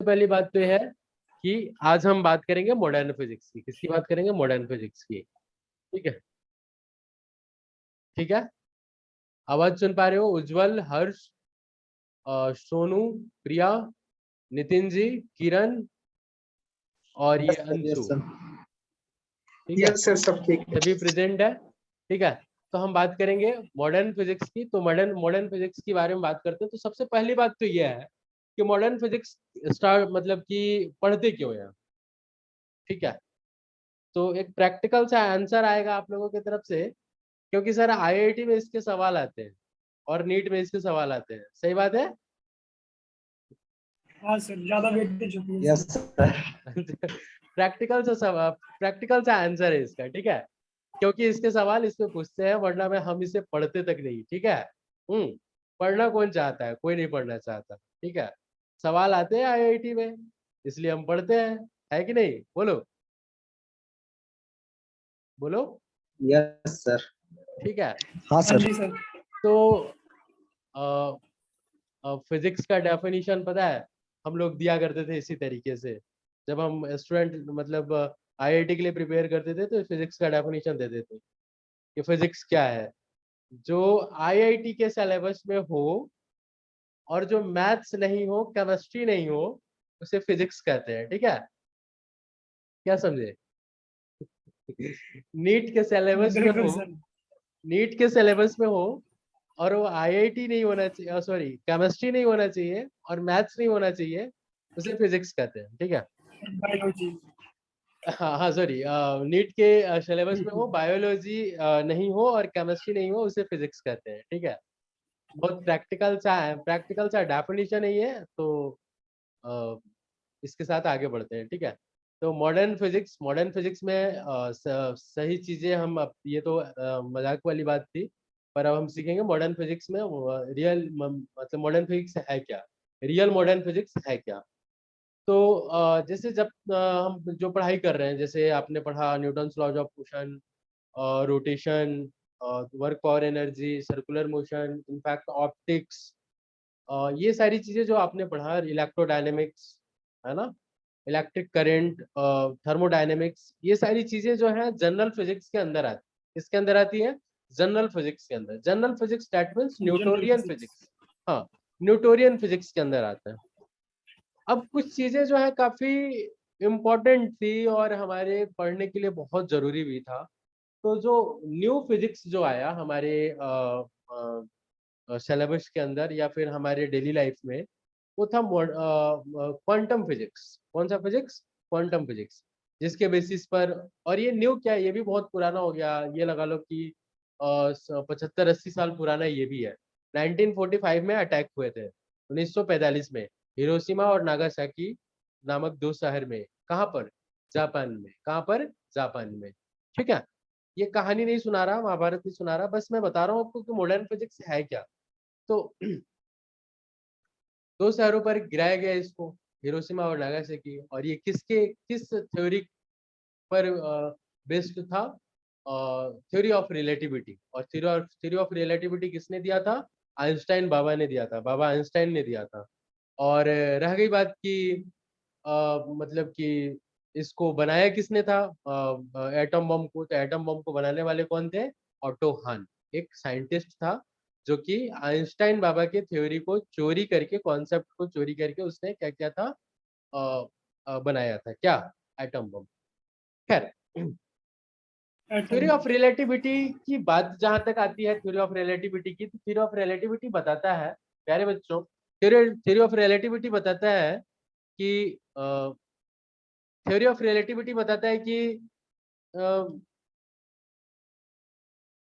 पहली बात तो यह है कि आज हम बात करेंगे मॉडर्न फिजिक्स की। किसकी बात करेंगे? मॉडर्न फिजिक्स की। ठीक है, ठीक है। आवाज सुन पा रहे हो? उज्जवल, हर्ष, सोनू, प्रिया, नितिन जी, किरण और ये अंशु। ठीक है, यस सर, सब ठीक है। सभी प्रेजेंट है। ठीक है, तो हम बात करेंगे मॉडर्न फिजिक्स की। तो मॉडर्न फिजिक्स के बारे में बात करते हैं। तो सबसे पहली बात तो यह है कि मॉडर्न फिजिक्स स्टार्ट मतलब कि पढ़ते क्यों हैं। ठीक है, तो एक प्रैक्टिकल सा आंसर आएगा आप लोगों की तरफ से, क्योंकि सर आईआईटी में इसके सवाल आते हैं और नीट में इसके सवाल आते हैं। सही बात है? हाँ सर, ज्यादा वेटेज होती है। Yes sir. प्रैक्टिकल सा आंसर है इसका। ठीक है, क्योंकि इसके सवाल इसमें पूछते हैं, वरना में हम इसे पढ़ते तक नहीं। ठीक है, पढ़ना कौन चाहता है? कोई नहीं पढ़ना चाहता। ठीक है, सवाल आते हैं आईआईटी में, इसलिए हम पढ़ते हैं। है कि नहीं? बोलो बोलो। Yes sir. ठीक है, हाँ सर। जी सर। तो फिजिक्स का डेफिनेशन पता है हम लोग दिया करते थे इसी तरीके से। जब हम स्टूडेंट मतलब आईआईटी के लिए प्रिपेयर करते थे तो फिजिक्स का डेफिनेशन देते थे कि फिजिक्स क्या है। जो आईआईटी के सिलेबस में हो और जो मैथ्स नहीं हो, केमिस्ट्री नहीं हो, उसे फिजिक्स कहते हैं। ठीक है, क्या समझे? नीट के सिलेबस में बिल्कुल हो, सर। नीट के सिलेबस में हो और वो आईआईटी नहीं होना चाहिए, सॉरी केमिस्ट्री नहीं होना चाहिए और मैथ्स नहीं होना चाहिए, उसे फिजिक्स कहते हैं। ठीक है, बायोलॉजी। हाँ हाँ सॉरी, नीट के सिलेबस में हो, बायोलॉजी नहीं हो और केमिस्ट्री नहीं हो, उसे फिजिक्स कहते हैं। ठीक है, बहुत प्रैक्टिकल सा डेफिनेशन है ये। तो अ, इसके साथ आगे बढ़ते हैं। ठीक है, तो मॉडर्न फिजिक्स में सही चीजें हम अब ये तो मजाक वाली बात थी, पर अब हम सीखेंगे मॉडर्न फिजिक्स में रियल मतलब मॉडर्न फिजिक्स है क्या, रियल मॉडर्न फिजिक्स है क्या। तो जैसे जब हम जो पढ़ाई कर रहे हैं, जैसे आपने पढ़ा Newton's laws of motion, rotation, work power energy, circular motion, in fact optics, ये सारी चीजें जो आपने पढ़ा, इलेक्ट्रोडायनेमिक्स, है ना, इलेक्ट्रिक करंट, थर्मोडायनेमिक्स, ये सारी चीजें जो है जनरल फिजिक्स के अंदर आती है। किसके अंदर आती है? जनरल फिजिक्स के अंदर। General physics that means general Newtonian physics. Physics. हाँ, न्यूटोरियन फिजिक्स के अंदर आता है। अब कुछ चीजें जो है काफी इम्पोर्टेंट थी और हमारे पढ़ने के लिए बहुत जरूरी भी था। तो जो न्यू फिजिक्स जो आया हमारे सिलेबस के अंदर या फिर हमारे डेली लाइफ में, वो था क्वांटम फिजिक्स। कौन सा फिजिक्स? क्वांटम फिजिक्स, जिसके बेसिस पर, और ये न्यू क्या है, ये भी बहुत पुराना हो गया, ये लगा लो कि 75-80 साल पुराना ये भी है। 1945 में अटैक हुए थे, 1945 में, हिरोशिमा और नागासाकी नामक दो शहर में। कहाँ पर? जापान में। कहाँ पर? जापान में। ठीक है, ये कहानी नहीं सुना रहा, महाभारत नहीं सुना रहा, बस मैं बता रहा हूँ आपको कि मॉडर्न फिजिक्स है क्या। तो दो शहरों पर गिराया गया इसको, हिरोशिमा और नागासाकी। और ये किस थ्योरी पर बेस्ड था? Theory of relativity. और थ्योरी ऑफ रिलेटिविटी किसने दिया था? आइंस्टाइन बाबा ने दिया था, बाबा आइंस्टाइन ने दिया था। और रह गई बात कि मतलब कि इसको बनाया किसने था, एटम बम को। तो एटम बम को बनाने वाले कौन थे? ऑटो हान, एक साइंटिस्ट था, जो कि आइंस्टाइन बाबा के थ्योरी को चोरी करके, कॉन्सेप्ट को चोरी करके उसने क्या किया था, बनाया था क्या? Atom bomb. खैर, थ्योरी ऑफ रिलेटिविटी की बात जहां तक आती है, थ्योरी ऑफ रिलेटिविटी की, तो थ्योरी ऑफ रिलेटिविटी बताता है, प्यारे बच्चों, थ्योरी ऑफ रिलेटिविटी बताता है कि थ्योरी ऑफ रिलेटिविटी बताता है कि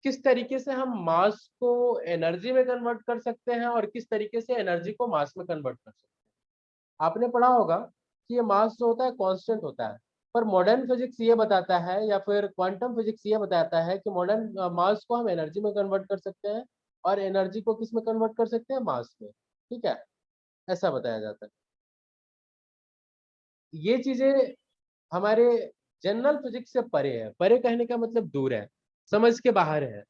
किस तरीके से हम मास को एनर्जी में कन्वर्ट कर सकते हैं और किस तरीके से एनर्जी को मास में कन्वर्ट कर सकते हैं। आपने पढ़ा होगा कि ये मास जो होता है कांस्टेंट होता है, पर मॉडर्न फिजिक्स ये बताता है या फिर क्वांटम फिजिक्स ये बताता है कि मॉडर्न मास को हम एनर्जी में कन्वर्ट कर सकते हैं और एनर्जी को किस में कन्वर्ट कर सकते हैं? मास में। ठीक है, ऐसा बताया जाता है। ये चीजें हमारे जनरल फिजिक्स से परे है। परे कहने का मतलब दूर है, समझ के बाहर है।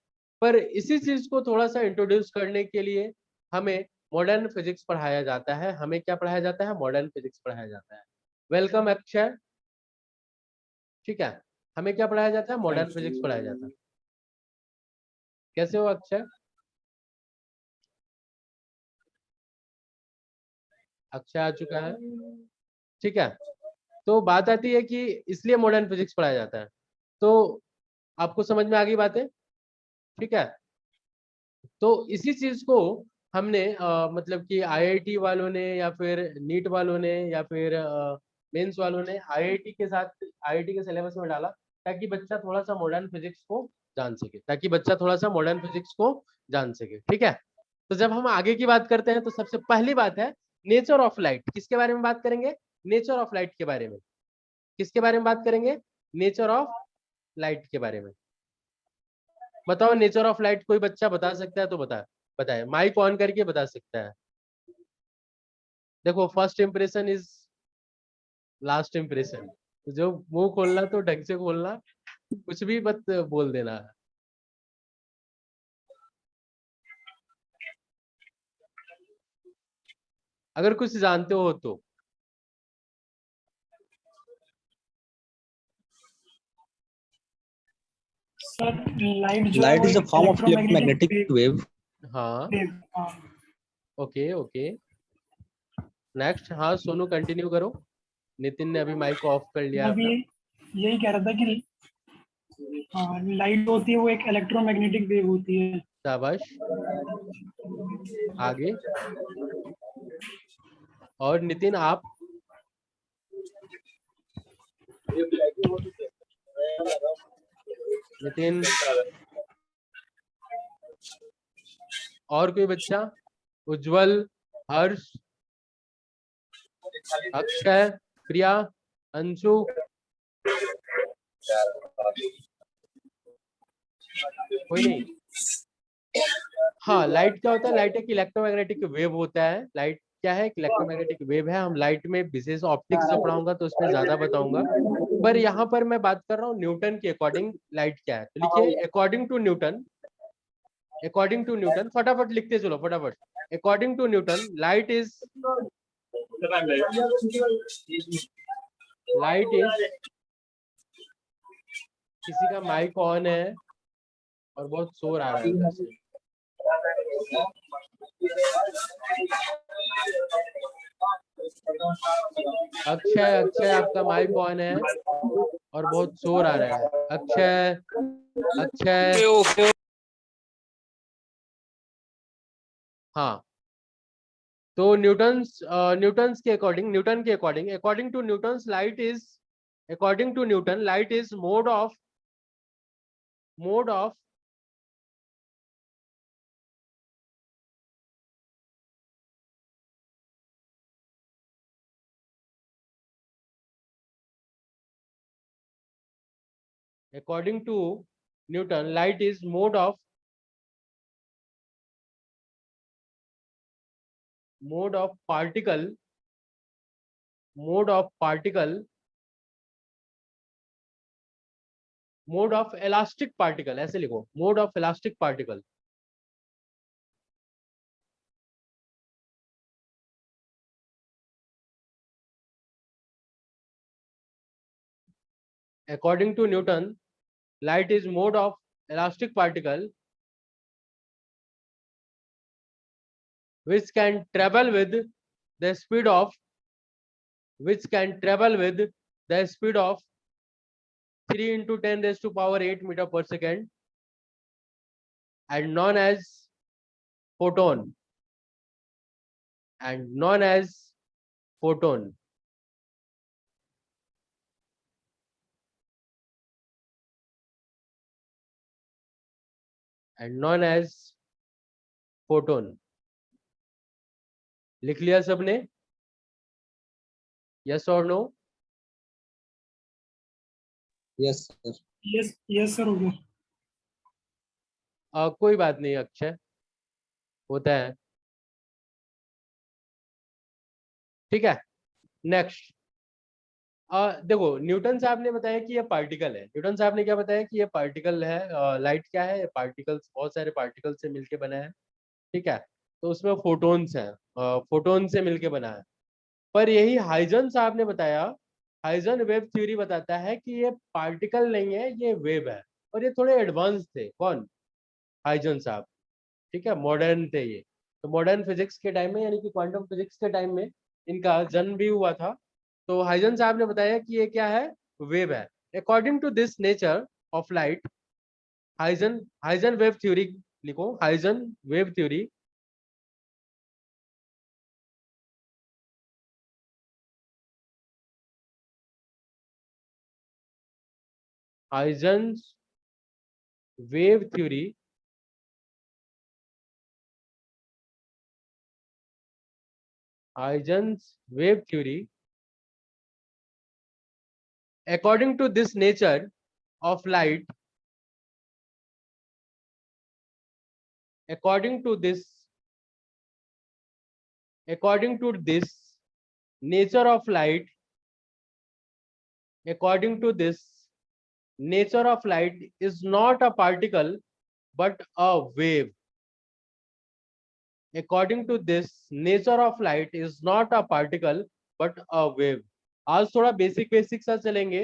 पर इसी चीज को थोड़ा सा इंट्रोड्यूस करने के लिए हमें मॉडर्न फिजिक्स पढ़ाया जाता है। हमें क्या पढ़ाया जाता है? मॉडर्न फिजिक्स पढ़ाया जाता है। वेलकम अक्षय। ठीक है, हमें क्या पढ़ाया जाता है? मॉडर्न फिजिक्स पढ़ाया जाता है। कैसे हो अक्षय? अक्षय आ चुका है। ठीक है, तो बात आती है कि इसलिए मॉडर्न फिजिक्स पढ़ाया जाता है। तो आपको समझ में आ गई बातें? ठीक है, तो इसी चीज को हमने मतलब कि आईआईटी वालों ने या फिर नीट वालों ने या फिर मेंस वालों ने आईआईटी के साथ आईआईटी के सिलेबस में डाला, ताकि बच्चा थोड़ा सा मॉडर्न फिजिक्स को जान सके, ताकि बच्चा थोड़ा सा मॉडर्न फिजिक्स को जान सके। ठीक है, तो जब हम आगे की बात करते हैं तो सबसे पहली बात है नेचर ऑफ लाइट। किसके बारे में बात करेंगे? नेचर ऑफ लाइट के बारे में। किसके बारे में बात करेंगे? नेचर ऑफ लाइट के बारे में। बताओ नेचर ऑफ लाइट कोई बच्चा बता सकता है तो बताए, माइक ऑन करके बता सकता है। देखो, first impression is last impression. जो मुंह खोलना तो ढंग से खोलना, कुछ भी मत बोल देना। अगर कुछ जानते हो तो। सर लाइट जो है Light वो is a एक form of electromagnetic electromagnetic wave. हाँ, वेव। हाँ ओके ओके, नेक्स्ट। हाँ सोनू कंटिन्यू करो, नितिन ने अभी माइक को ऑफ कर लिया मैं भी अपना। यही कह रहा था कि हाँ, लाइट होती है वो एक इलेक्ट्रोमैग्नेटिक वेव होती है। शाबाश, आगे। और नितिन आप? नितिन, और कोई बच्चा? उज्जवल, हर्ष, अक्षय, प्रिया, अंशु? कोई नहीं। हाँ, लाइट क्या होता है? लाइट एक इलेक्ट्रोमैग्नेटिक वेव होता है। लाइट क्या है? इलेक्ट्रोमैग्नेटिक वेव है। हम लाइट में विशेष ऑप्टिक्स जब पढ़ाऊंगा तो उसमें ज्यादा बताऊंगा, पर यहाँ पर मैं बात कर रहा हूँ न्यूटन के अकॉर्डिंग लाइट क्या है। तो लिखिए according to Newton. According to Newton, फटाफट लिखते चलो फटाफट। According to Newton light is किसी का माइक ऑन है और बहुत शोर आ रहा है उधर से। अक्षय, अक्षय आपका माइक ऑन है और बहुत शोर आ रहा है। अक्षय, अक्षय। हाँ, तो न्यूटन के according according to Newton's light is, according to Newton light is mode of according to Newton light is mode of particle, mode of particle, mode of elastic particle, ऐसे लिखो, mode of elastic particle। according to Newton light is mode of elastic particle which can travel with the speed of 3 into 10 raised to power 8 meter per second and known as photon, and known as photon। and known as photon। लिख लिया सबने? Yes और no? Yes, sir. Yes sir हो गया। कोई बात नहीं अक्षय, होता है। ठीक है, नेक्स्ट। देखो, न्यूटन साहब ने बताया कि ये पार्टिकल है। न्यूटन साहब ने क्या बताया कि ये पार्टिकल है। लाइट क्या है? पार्टिकल्स, बहुत सारे पार्टिकल से मिलके बना है। ठीक है, तो उसमें फोटोन्स हैं, फोटोन से मिलके बना है। पर यही हाइजन साहब ने बताया, हाइजन वेव थ्योरी बताता है कि ये पार्टिकल नहीं है, ये वेव है। और ये थोड़े एडवांस थे। कौन? हाइजन साहब। ठीक है, मॉडर्न थे ये। तो मॉडर्न फिजिक्स के टाइम में, यानी कि क्वांटम फिजिक्स के टाइम में इनका जन्म भी हुआ था। तो हाइजन साहब ने बताया कि ये क्या है, वेव है। According to this nature of light, Huygens Huygens wave theory लिखो, Huygens wave theory, Huygens wave theory Huygens wave theory according to this nature of light, according to this according to this nature of light, according to this nature of light is not a particle but a wave. According to this nature of light is not a particle but a wave. आज थोड़ा basic basic सा चलेंगे,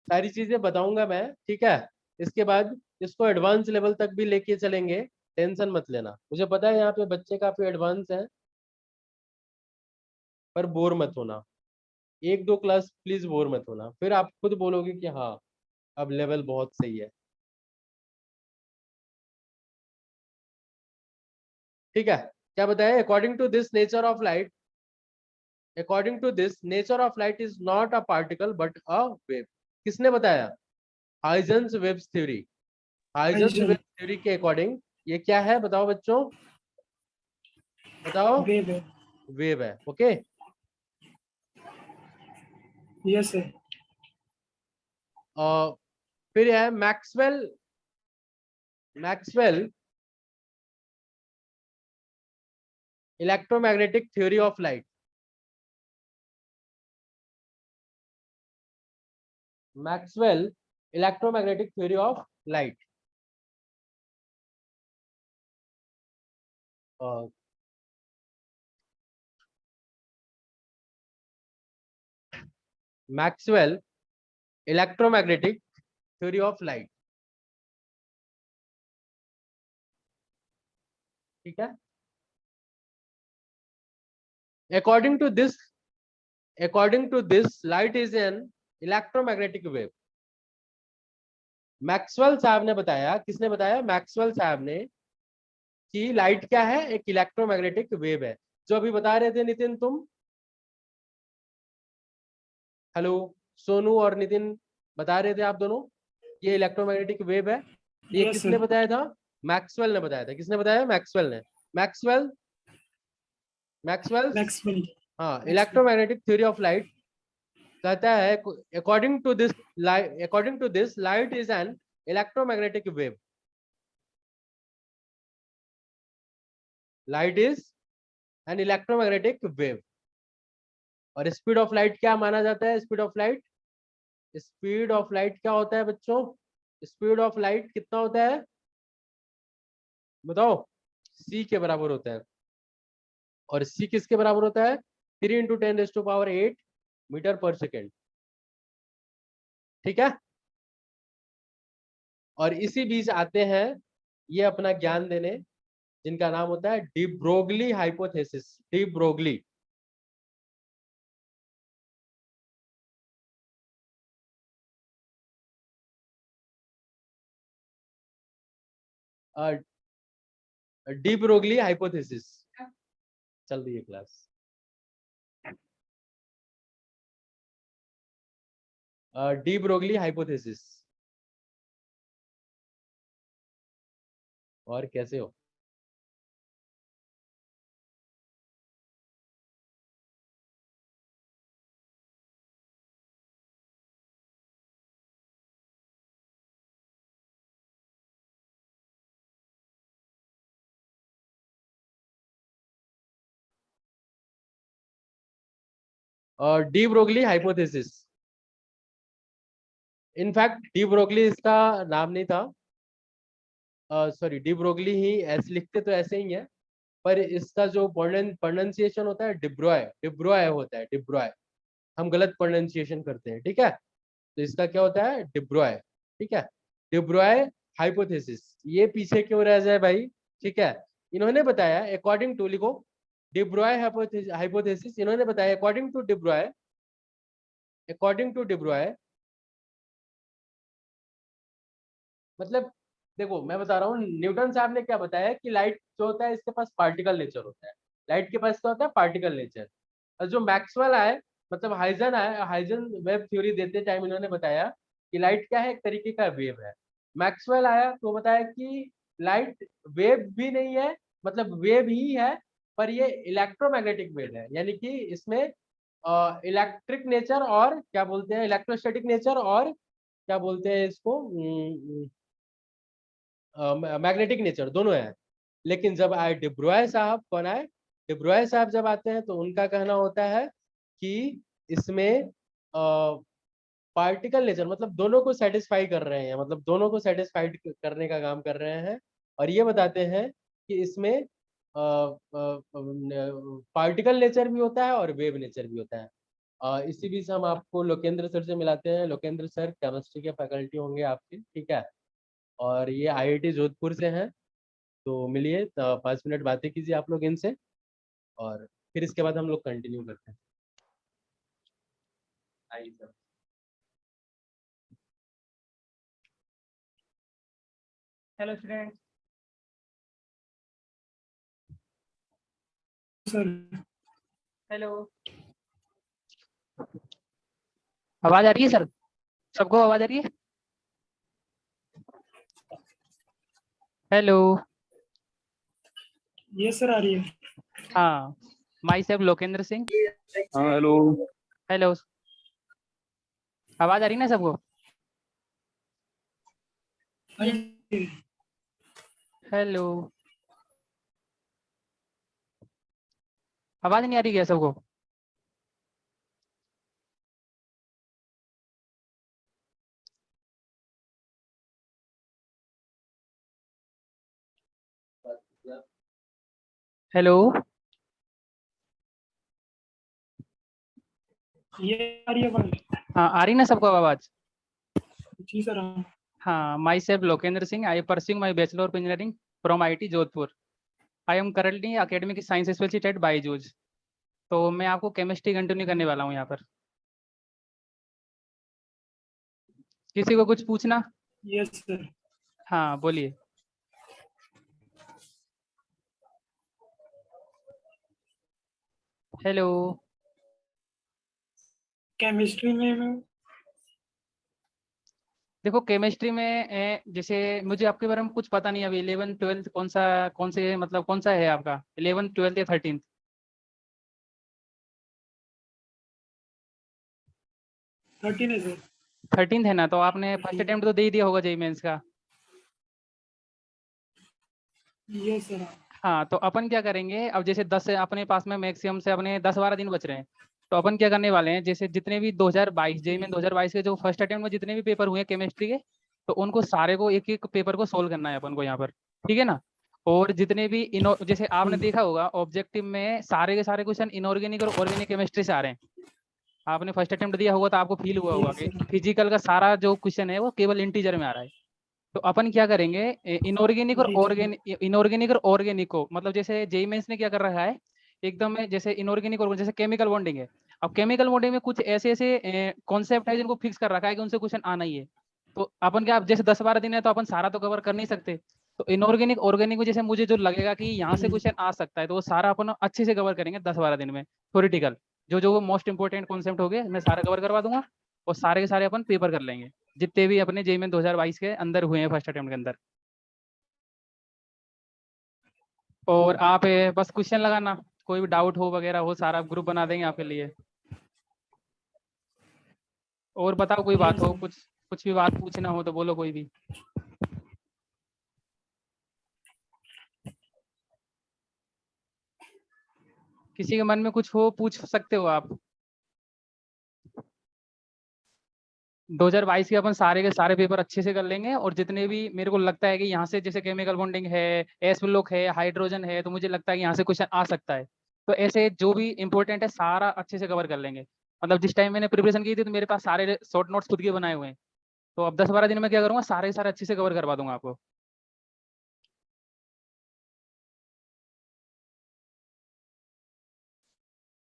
सारी चीजें बताऊंगा मैं, ठीक है। इसके बाद इसको एडवांस लेवल तक भी लेके चलेंगे, टेंशन मत लेना। मुझे पता है यहाँ पे बच्चे काफी एडवांस हैं, पर बोर मत होना। एक दो क्लास प्लीज बोर मत होना, फिर आप खुद बोलोगे कि हाँ अब लेवल बहुत सही है। ठीक है, क्या बताया? According to this nature of light, according to this nature of light is not a particle but a wave. किसने बताया? Huygens wave theory. Huygens wave Huygens theory के अकॉर्डिंग ये क्या है, बताओ बच्चों, बताओ। वेव है। वेव है। ओके। यस है। फिर है Maxwell, Maxwell electromagnetic theory of light. Maxwell electromagnetic theory of light. Maxwell electromagnetic theory of light. ठीक है। According to this, according to this light is an electromagnetic wave। Maxwell साहब ने बताया, किसने बताया? मैक्सवेल साहब ने, कि लाइट क्या है, एक इलेक्ट्रोमैग्नेटिक वेव है। जो अभी बता रहे थे नितिन तुम, हेलो, सोनू और नितिन बता रहे थे आप दोनों, ये इलेक्ट्रोमैग्नेटिक वेव है। ये यस किसने सर। बताया था? मैक्सवेल ने बताया था। किसने बताया? मैक्सवेल ने। Maxwell, Maxwell, Maxwell. हाँ, Maxwell. Electromagnetic theory of light कहता है, according to this light, according to this light is an electromagnetic wave. Light is an electromagnetic wave. और स्पीड ऑफ लाइट क्या माना जाता है? Speed of light, speed of light क्या होता है बच्चों? स्पीड ऑफ लाइट कितना होता है, बताओ? सी के बराबर होता है। और सी किसके बराबर होता है? 3 × 10⁸ मीटर पर सेकेंड। ठीक है। और इसी बीच आते हैं ये अपना ज्ञान देने, जिनका नाम होता है de Broglie hypothesis. De Broglie, de Broglie hypothesis. चल रही है क्लास। De Broglie hypothesis. और कैसे हो? De Broglie hypothesis, in fact de Broglie इसका नाम नहीं था, सॉरी, डी ब्रोगली ही, ऐसे लिखते तो ऐसे ही है, पर इसका जो प्रोनाउंसिएशन होता है डिब्रॉय, डिब्रॉय होता है, डिब्रॉय। हम गलत प्रोनाउंसिएशन करते हैं, ठीक है। तो इसका क्या होता है, डिब्रॉय, ठीक है। डिब्रॉय हाइपोथेसिस, ये पीछे क्यों रह जाए भाई, ठीक है। इन्होंने बताया अकॉर्डिंग टू, लिखो डिब्रॉय हाइपोथेसिस, इन्होंने बताया अकॉर्डिंग टू डिब्रॉय, अकॉर्डिंग टू डिब्रॉय, मतलब देखो मैं बता रहा हूँ, न्यूटन साहब ने क्या बताया कि लाइट जो होता है इसके पास पार्टिकल नेचर होता है, लाइट के पास क्या होता है, पार्टिकल नेचर। और जो मैक्सवेल आए, मतलब हाइजन आए, हाइजन वेव थ्योरी देते टाइम इन्होंने बताया कि लाइट क्या है, एक तरीके का वेव है। मैक्सवेल आया तो बताया कि लाइट वेव भी नहीं है, मतलब वेव ही है, पर ये इलेक्ट्रोमैग्नेटिक वेव है, यानी कि इसमें इलेक्ट्रिक नेचर और क्या बोलते हैं, इलेक्ट्रोस्टैटिक नेचर और क्या बोलते हैं इसको, मैग्नेटिक नेचर, दोनों है। लेकिन जब आए डिब्रॉय साहब, कौन आए, डिब्रॉय साहब जब आते हैं तो उनका कहना होता है कि इसमें पार्टिकल नेचर, मतलब दोनों को सेटिस्फाई कर रहे हैं, मतलब दोनों को सेटिस्फाइड करने का काम कर रहे हैं। और ये बताते हैं कि इसमें पार्टिकल नेचर भी होता है और वेव नेचर भी होता है। इसी बीच हम आपको लोकेंद्र सर से मिलाते हैं। लोकेंद्र सर केमिस्ट्री के फैकल्टी होंगे आपके, ठीक है, और ये आईआईटी जोधपुर से हैं। तो मिलिए, 5 मिनट बातें कीजिए आप लोग इनसे, और फिर इसके बाद हम लोग कंटिन्यू करते हैं। आइए sir. Hello student. Sir hello, आवाज आ रही है सर? सबको आवाज आ रही है? हेलो। ये सर आ रही है। हाँ, माई सेल्फ लोकेंद्र सिंह। हाँ हेलो। हेलो, आवाज आ रही ना सबको? हाँ जी। हेलो, आवाज नहीं आ रही क्या सबको? हेलो, ये आ रही है आवाज? हाँ आ रही ना सबको आवाज? जी सर हाँ। हाँ, my self Lokendra Singh, I pursuing my bachelor of engineering from IIT Jodhpur. I am currently academic science specialist at BYJU'S. तो मैं आपको केमिस्ट्री कंटिन्यू करने वाला हूँ यहाँ पर। किसी को कुछ पूछना? Yes sir. हाँ बोलिए। हेलो। केमिस्ट्री में मैं देखो केमिस्ट्री में जैसे मुझे आपके बारे में कुछ पता नहीं, अभी 11 12 कौन से मतलब कौन सा है आपका, 11 12 या 13? 13 है सर। 13 है ना, तो आपने फर्स्ट 13 अटेम्प्ट तो दे ही दिया होगा जेई मेंस का। यस सर हाँ। हाँ, तो अपन क्या करेंगे अब, जैसे 10 से अपने पास में मैक्सिमम से अपने 10-12 दिन बच रहे हैं। तो अपन क्या करने वाले हैं, जैसे जितने भी 2022 जेई में 2022 के जो फर्स्ट अटेम्प्ट में जितने भी पेपर हुए केमिस्ट्री के, तो उनको सारे को एक एक पेपर को सोल्व करना है अपन को यहाँ पर, ठीक है ना। और जितने भी जैसे आपने देखा होगा ऑब्जेक्टिव में सारे के सारे क्वेश्चन इनऑर्गेनिक और ऑर्गेनिक केमिस्ट्री से आ रहे हैं। आपने फर्स्ट अटेम्प्ट दिया होगा तो आपको फील हुआ होगा यस कि सर। फिजिकल का सारा जो क्वेश्चन है वो केवल इंटीजर में आ रहा है। तो अपन क्या करेंगे, इनऑर्गेनिक और ऑर्गेनिक को, मतलब जैसे जेई मेंस ने क्या कर रखा है एकदम जैसे इनऑर्गेनिक और जैसे केमिकल बॉन्डिंग है। अब केमिकल बॉन्डिंग में कुछ ऐसे ऐसे कॉन्सेप्ट है जिनको फिक्स कर रखा है कि उनसे क्वेश्चन आना ही है। तो अपन क्या, अब जैसे 10-12 दिन है तो अपन सारा तो कवर कर नहीं सकते। तो इनऑर्गेनिक ऑर्गेनिक में जैसे मुझे जो लगेगा कि यहाँ से क्वेश्चन आ सकता है, तो वो सारा अपन अच्छे से कवर करेंगे 10-12 दिन में। थ्योरेटिकल जो जो मोस्ट इंपॉर्टेंट कॉन्सेप्ट हो गए मैं सारा कवर करवा दूंगा, और सारे के सारे अपन पेपर कर लेंगे जितने भी अपने जेईई में 2022 के अंदर हुए हैं फर्स्ट अटेम्प्ट के अंदर। और आप बस क्वेश्चन लगाना, कोई भी डाउट हो वगैरह हो सारा ग्रुप बना देंगे आपके लिए। और बताओ कोई बात यस हो, सर। कुछ कुछ भी बात पूछना हो तो बोलो कोई भी। किसी के मन में कुछ हो पूछ सकते हो आप। 2022 के अपन सारे के सारे पेपर अच्छे से कर लेंगे, और जितने भी मेरे को लगता है कि यहाँ से जैसे केमिकल बॉन्डिंग है, एस ब्लॉक है, हाइड्रोजन है, तो मुझे लगता है कि यहाँ से क्वेश्चन आ सकता है। तो ऐसे जो भी इंपॉर्टेंट है सारा अच्छे से कवर कर लेंगे। मतलब जिस टाइम मैंने प्रिपरेशन की थी तो मेरे पास सारे शॉर्ट नोट्स खुद के बनाए हुए हैं। तो अब 10-12 दिन में क्या करूँगा, सारे सारे अच्छे से कवर करवा दूंगा आपको।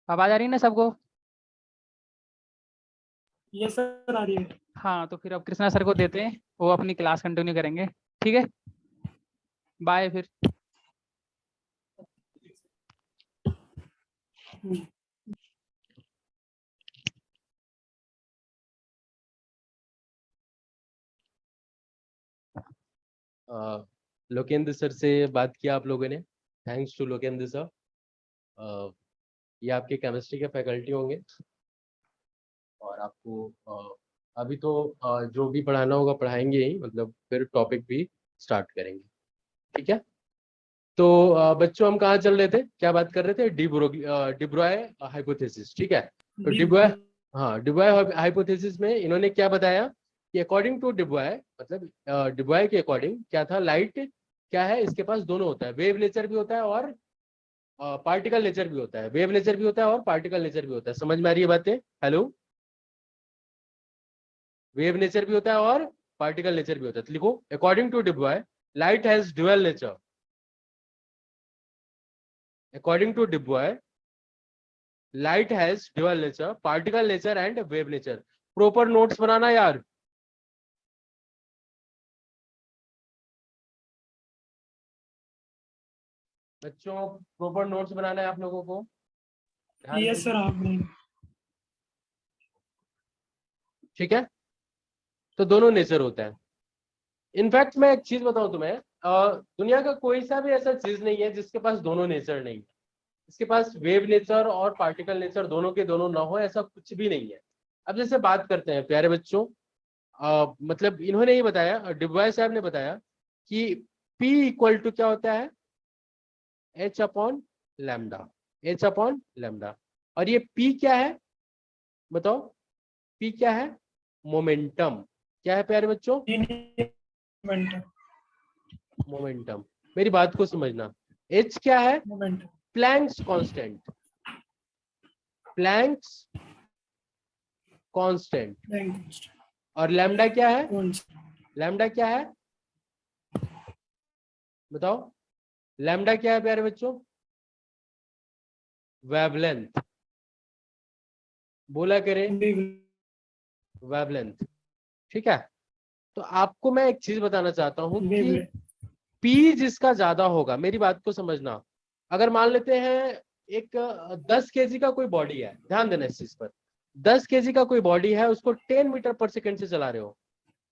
आवाज आ रही है ना सबको? ये सर आ रही है। हाँ, तो फिर अब कृष्णा सर को देते हैं, वो अपनी क्लास कंटिन्यू करेंगे। ठीक है, बाय फिर। हम्म। लोकेंद्र सर से बात किया आप लोगों ने, थैंक्स टू लोकेंद्र सर। ये आपके केमिस्ट्री के फैकल्टी होंगे और आपको अभी तो जो भी पढ़ाना होगा पढ़ाएंगे ही, मतलब फिर टॉपिक भी स्टार्ट करेंगे। ठीक है, तो बच्चों हम कहाँ चल रहे थे, क्या बात कर रहे थे? डिब्रॉय हाइपोथेसिस। ठीक है, तो डिब्रॉय, हाँ, डिब्रॉय हाइपोथेसिस में इन्होंने क्या बताया कि अकॉर्डिंग टू डिब्रॉय, मतलब डिब्रॉय के अकॉर्डिंग क्या था, लाइट क्या है, इसके पास दोनों होता है, वेव नेचर भी होता है और पार्टिकल नेचर भी होता है। वेव नेचर भी होता है और पार्टिकल नेचर भी होता है। समझ में आ रही है बातें? हेलो, वेव नेचर भी होता है और पार्टिकल नेचर भी होता है। तो लिखो, according to de Broglie light has dual nature. According to de Broglie light has dual nature, particle nature and wave nature. Proper notes बनाना यार। बच्चों प्रॉपर नोट्स बनाना है आप लोगों को, ध्यान यस दीजिए। सर आप नहीं। ठीक है, तो दोनों नेचर होता है। इनफैक्ट मैं एक चीज बताऊं तुम्हें, दुनिया का कोई सा भी ऐसा चीज नहीं है जिसके पास दोनों नेचर नहीं है। इसके पास वेव नेचर और पार्टिकल नेचर दोनों के दोनों ना हो, ऐसा कुछ भी नहीं है। अब जैसे बात करते हैं प्यारे बच्चों, मतलब इन्होंने ही बताया, डिब्रॉय साहब ने बताया कि P इक्वल टू क्या होता है, H upon lambda. H upon lambda. और ये P क्या है बताओ? P क्या है? मोमेंटम। क्या है प्यारे बच्चों? मोमेंटम। मोमेंटम। मेरी बात को समझना। H क्या है? Momentum. Planck's constant. Planck's constant. और लैम्डा क्या है? लैम्डा क्या है बताओ? लैम्डा क्या है प्यारे बच्चों? वेवलेंथ। बोला करें, वेवलेंथ। ठीक है, तो आपको मैं एक चीज बताना चाहता हूं कि P जिसका ज्यादा होगा, मेरी बात को समझना। अगर मान लेते हैं एक 10 केजी का कोई बॉडी है, ध्यान देना इस चीज पर। 10 केजी का कोई बॉडी है, उसको 10 मीटर पर सेकेंड से चला रहे हो,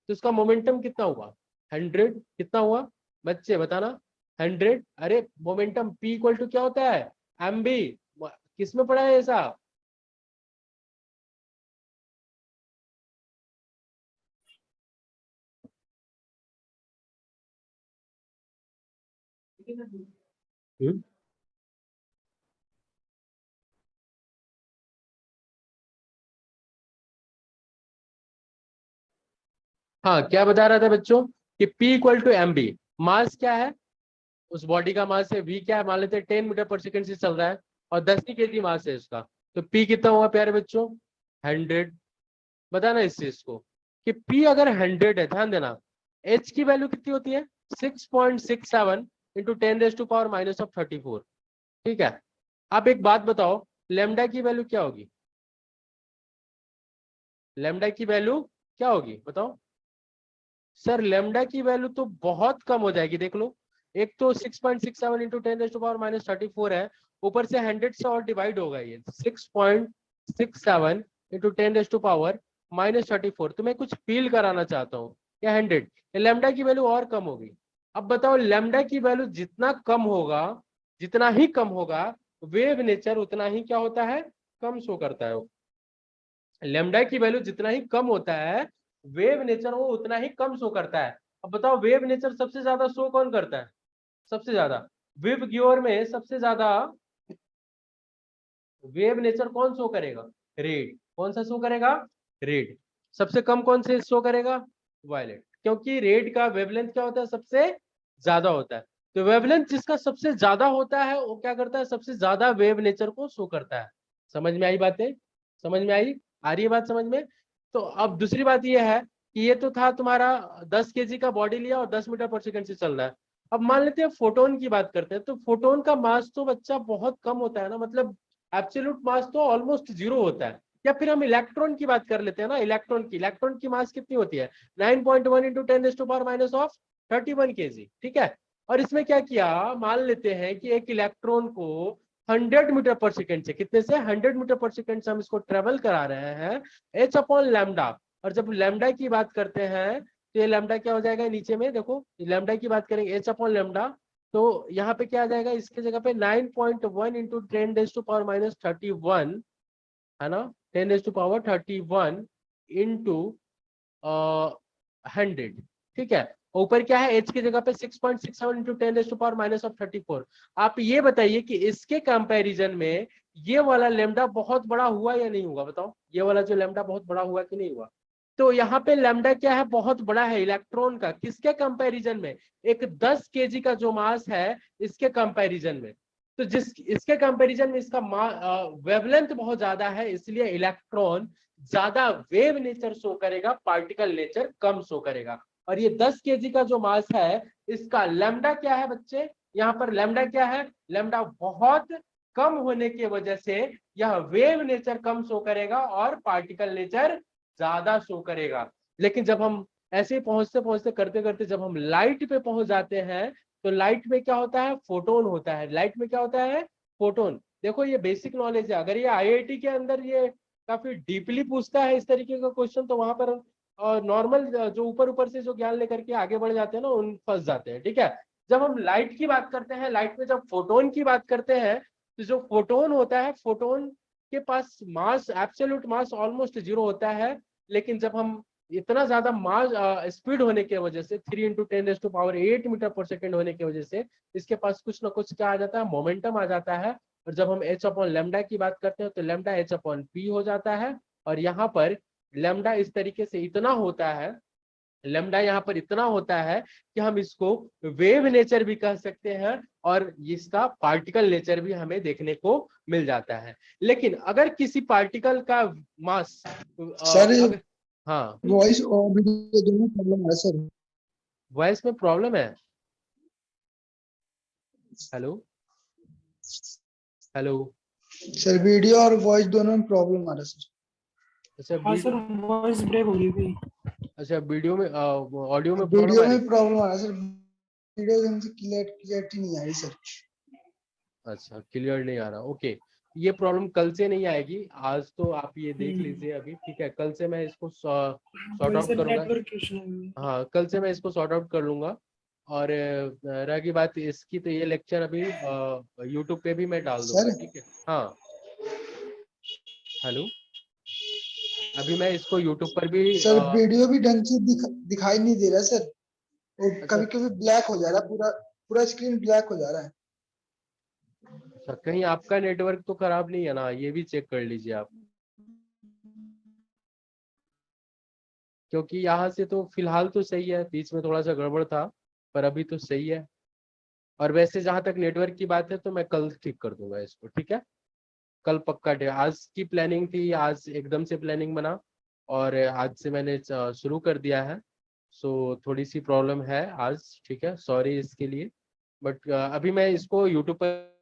तो उसका मोमेंटम कितना हुआ? 100। कितना हुआ बच्चे बताना? 100। अरे मोमेंटम P इक्वल टू क्या होता है? MB। किस में पढ़ा है ऐसा? हम्म? हाँ, क्या बता रहा था बच्चों कि P इक्वल टू MB। मास क्या है उस बॉडी का? मास है V। क्या है? मान लेते हैं 10 मीटर पर सेकंड से चल रहा है और 10 ही केजी मास है इसका, तो P कितना हुआ प्यारे बच्चों? 100। बताना इस चीज को कि P अगर 100 है, ध्यान देना, H की वैल्यू कितनी होती है? 6.67 इंटू 10⁻⁻34। ठीक है, आप एक बात बताओ, लेमडा की वैल्यू क्या होगी? लेमडा की वैल्यू क्या होगी बताओ? सर लेमडा की वैल्यू तो बहुत कम हो जाएगी, देख लो। एक तो 6.67 इंटू 10⁻⁻34 है, ऊपर से 100 से और डिवाइड होगा ये 6.67 इंटू 10⁻⁻34। तो मैं कुछ फील कराना चाहता हूँ या 100, लेमडा की वैल्यू और कम होगी। अब बताओ, लेमडा की वैल्यू जितना कम होगा, जितना ही कम होगा, वेव नेचर उतना ही क्या होता है? कम शो करता है। लेमडा की वैल्यू जितना ही कम होता है, वेव नेचर वो उतना ही कम शो करता है। अब बताओ, वेव नेचर सबसे ज्यादा शो कौन करता है? सबसे ज्यादा वेव गियोर में सबसे ज्यादा वेव नेचर कौन शो करेगा? रेड। कौन सा शो करेगा? रेड। सबसे कम कौन से शो करेगा? वायलेट, क्योंकि रेड का वेवलेंथ क्या होता है? सबसे ज्यादा होता है। तो वेवलेंथ जिसका सबसे ज्यादा होता है वो क्या करता है? सबसे ज्यादा वेव नेचर को शो करता है। समझ में आई बातें? समझ में आई? आ रही है बात समझ में? तो अब दूसरी बात ये है कि ये तो था तुम्हारा 10 केजी का बॉडी लिया और 10 मीटर पर सेकंड से चल रहा है। अब मान लेते हैं फोटोन की बात करते हैं, तो फोटोन का मास तो बच्चा बहुत कम होता है ना, मतलब एब्सोल्यूट मास तो ऑलमोस्ट जीरो होता है। या फिर हम इलेक्ट्रॉन की बात कर लेते हैं ना, इलेक्ट्रॉन की मास कितनी होती है? 9.1 इंटू 10⁻⁻31 केजी, ठीक है। और इसमें क्या किया, मान लेते हैं कि एक इलेक्ट्रॉन को 100 मीटर पर सेकंड से, कितने से? 100 मीटर पर सेकंड से हम इसको ट्रेवल करा रहे हैं h अपॉन लैम्डा। और जब लैम्डा की बात करते हैं तो ये लैम्डा क्या हो जाएगा? नीचे में देखो, लैम्डा की बात करेंगे h अपॉन लैम्डा, तो यहाँ पे क्या आ जाएगा? इसके जगह पे 9.1 इंटू 10⁻31 है ना, 10⁻31 इंटू 100, ठीक है। ऊपर क्या है? h की जगह पे 6.67 इंटू 10⁻⁻34। आप ये बताइए कि इसके कंपैरिजन में ये वाला लेमडा बहुत बड़ा हुआ या नहीं हुआ? बताओ, ये वाला जो लेमडा बहुत बड़ा हुआ कि नहीं हुआ? तो यहाँ पे लेमडा क्या है? बहुत बड़ा है इलेक्ट्रॉन का। किसके कंपैरिजन में? एक 10 केजी का जो मास है इसके कंपैरिजन में। तो जिस इसके कंपैरिजन में इसका वेवलेंथ बहुत ज्यादा है, इसलिए इलेक्ट्रॉन ज्यादा वेव नेचर शो करेगा, पार्टिकल नेचर कम शो करेगा। और ये 10 केजी का जो मास है इसका लैम्डा क्या है बच्चे? यहाँ पर लैम्डा क्या है? लैम्डा बहुत कम होने की वजह से यह वेव नेचर कम शो करेगा और पार्टिकल नेचर ज्यादा शो करेगा। लेकिन जब हम ऐसे पहुंचते पहुंचते करते करते जब हम लाइट पे पहुंच जाते हैं तो लाइट में क्या होता है? फोटोन होता है। लाइट में क्या होता है? फोटोन। देखो ये बेसिक नॉलेज है, अगर ये आईआईटी के अंदर ये काफी डीपली पूछता है इस तरीके का क्वेश्चन तो वहां पर नॉर्मल जो ऊपर ऊपर से जो ज्ञान लेकर के आगे बढ़ जाते हैं ना उन फंस जाते हैं, ठीक है। जब हम लाइट की बात करते हैं, लाइट में जब फोटोन की बात करते हैं तो जो फोटोन होता है, फोटोन के पास मास, एब्सोल्यूट मास ऑलमोस्ट जीरो होता है। लेकिन जब हम इतना ज्यादा मास स्पीड होने की वजह से 3 × 10⁸ मीटर पर सेकेंड होने की वजह से इसके पास कुछ ना कुछ क्या आ जाता है? मोमेंटम आ जाता है। और जब हम h अपॉन लैम्डा की बात करते हैं तो लैम्डा h अपॉन p हो जाता है। और यहाँ पर लैम्डा इस तरीके से इतना होता है, लैम्डा यहाँ पर इतना होता है कि हम इसको वेव नेचर भी कह सकते हैं और इसका पार्टिकल नेचर भी हमें देखने को मिल जाता है। लेकिन अगर किसी पार्टिकल का मास सर अगर, हाँ, वॉइस और वीडियो दोनों प्रॉब्लम है सर। वॉइस में प्रॉब्लम है? Hello hello. सर वीडियो और वॉइस दोनों में प्रॉब्लम आ रहा है सर। अच्छा हाँ सर, वॉइस ब्रेक हो रही थी। अच्छा वीडियो में ऑडियो में प्रॉब्लम वीडियो आ रही? में प्रॉब्लम आ रहा है सर। वीडियो एकदम से क्लियरिटी नहीं आ रही सर। अच्छा क्लियर नहीं आ रहा, ओके। ये प्रॉब्लम कल से नहीं आएगी, आज तो आप ये देख लीजिए अभी, ठीक है। कल से मैं इसको सॉर्ट वही आउट सर, करूंगा। नेटवर्क इशू है। हाँ, कल से मैं इसको सॉर्ट आउट कर लूंगा। और रह की बात इसकी, तो ये लेक्चर अभी यूट्यूब पे भी मैं डाल दूंगा, सर ठीक है। हाँ, हेलो, अभी मैं इसको यूट्यूब पर भी सर वीडियो भी ढंग से दिखाई नहीं दे रहा सर। वो अच्छा कभी कभी ब्लैक हो जा रहा है, पूरा पूरा स्क्रीन ब्लैक हो जा रहा है। अच्छा, कहीं आपका नेटवर्क तो खराब नहीं है ना? ये भी चेक कर लीजिए आप, क्योंकि यहाँ से तो फिलहाल तो सही है, बीच में थोड़ा सा गड़बड़ था पर अभी तो सही है। और वैसे जहां तक नेटवर्क की बात है तो मैं कल ठीक कर दूंगा इसको, ठीक है। कल पक्का डे, आज की प्लानिंग थी, आज एकदम से प्लानिंग बना और आज से मैंने शुरू कर दिया है। सो थोड़ी सी प्रॉब्लम है आज, ठीक है, सॉरी इसके लिए। बट अभी मैं इसको यूट्यूब पर